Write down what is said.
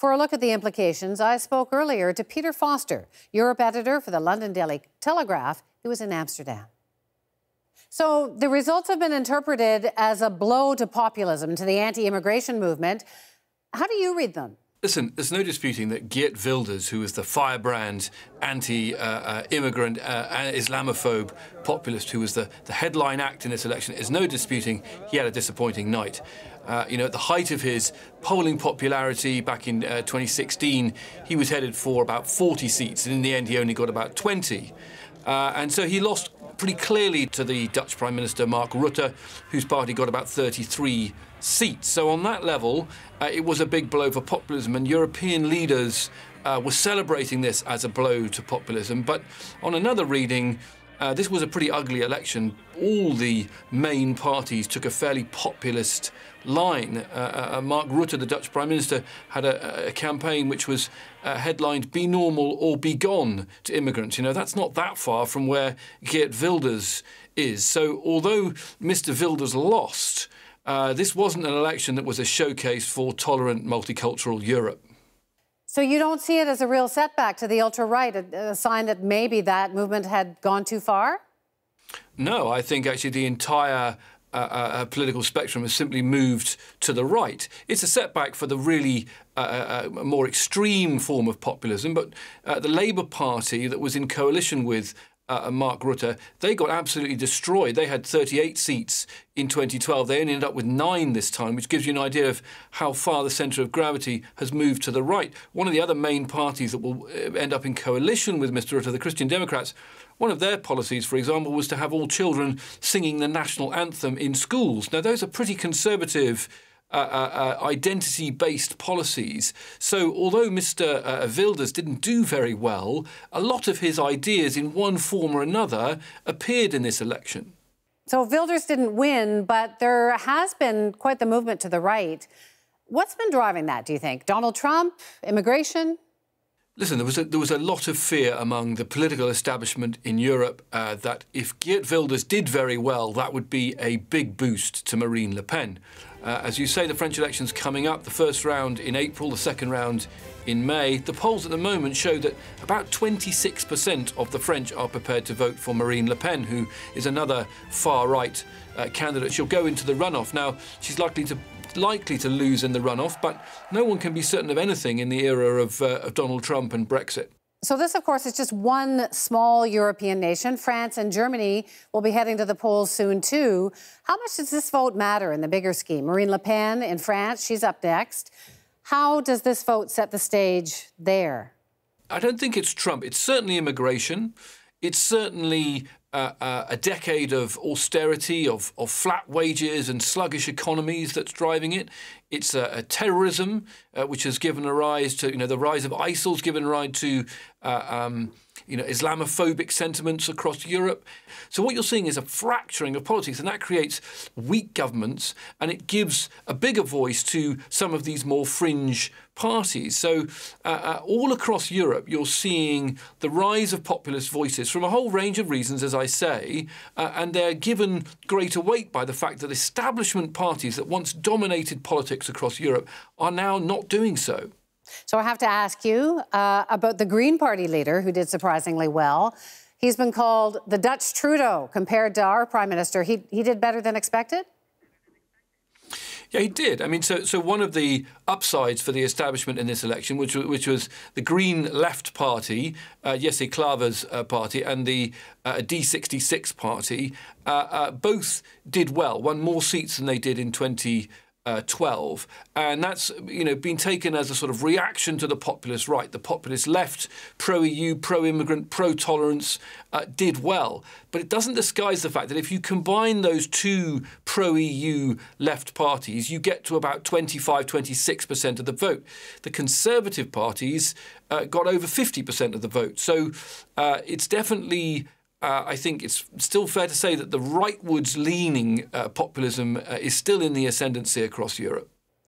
For a look at the implications, I spoke earlier to Peter Foster, Europe editor for the London Daily Telegraph. He was in Amsterdam. So the results have been interpreted as a blow to populism, to the anti-immigration movement. How do you read them? Listen, there's no disputing that Geert Wilders, who is the firebrand anti-immigrant, Islamophobe populist, who was the headline act in this election, there's no disputing he had a disappointing night. At the height of his polling popularity back in 2016, he was headed for about 40 seats, and in the end he only got about 20. And so he lost pretty clearly to the Dutch Prime Minister Mark Rutte, whose party got about 33 seats. So on that level, it was a big blow for populism, and European leaders were celebrating this as a blow to populism. But on another reading, this was a pretty ugly election. All the main parties took a fairly populist line. Mark Rutte, the Dutch Prime Minister, had a campaign which was headlined "Be normal or be gone" to immigrants. That's not that far from where Geert Wilders is. So although Mr. Wilders lost, this wasn't an election that was a showcase for tolerant multicultural Europe. So you don't see it as a real setback to the ultra-right, a sign that maybe that movement had gone too far? No, I think actually the entire political spectrum has simply moved to the right. It's a setback for the really more extreme form of populism, but the Labour Party that was in coalition with Mark Rutte, they got absolutely destroyed. They had 38 seats in 2012. They only ended up with 9 this time, which gives you an idea of how far the centre of gravity has moved to the right. One of the other main parties that will end up in coalition with Mr. Rutte, the Christian Democrats, one of their policies, for example, was to have all children singing the national anthem in schools. Now, those are pretty conservative identity-based policies. So although Mr. Wilders didn't do very well, a lot of his ideas in one form or another appeared in this election. So Wilders didn't win, but there has been quite the movement to the right. What's been driving that, do you think? Donald Trump? Immigration? Listen, there was a lot of fear among the political establishment in Europe that if Geert Wilders did very well, that would be a big boost to Marine Le Pen. As you say, the French election's coming up, the first round in April, the second round in May. The polls at the moment show that about 26% of the French are prepared to vote for Marine Le Pen, who is another far-right candidate. She'll go into the runoff. Now, she's likely to lose in the runoff, but no one can be certain of anything in the era of Donald Trump and Brexit. So this, of course, is just one small European nation. France and Germany will be heading to the polls soon, too. How much does this vote matter in the bigger scheme? Marine Le Pen in France, she's up next. How does this vote set the stage there? I don't think it's Trump. It's certainly immigration. It's certainly a decade of austerity, of flat wages and sluggish economies that's driving it. It's a terrorism, which has given a rise to, the rise of ISIL's given a rise to, Islamophobic sentiments across Europe. So what you're seeing is a fracturing of politics, and that creates weak governments, and it gives a bigger voice to some of these more fringe parties. So all across Europe, you're seeing the rise of populist voices from a whole range of reasons, as I say, and they're given greater weight by the fact that establishment parties that once dominated politics across Europe are now not doing so. So I have to ask you about the Green Party leader, who did surprisingly well. He's been called the Dutch Trudeau compared to our Prime Minister. He did better than expected? Yeah, he did. I mean, so one of the upsides for the establishment in this election, which was the Green Left Party, Jesse Klaver's party, and the D66 party, both did well, won more seats than they did in 2012, and that's been taken as a sort of reaction to the populist right. The populist left, pro-EU, pro-immigrant, pro-tolerance, did well, but it doesn't disguise the fact that if you combine those two pro-EU left parties, you get to about 25–26% of the vote. The Conservative parties got over 50% of the vote, so it's definitely. I think it's still fair to say that the rightwards leaning populism is still in the ascendancy across Europe.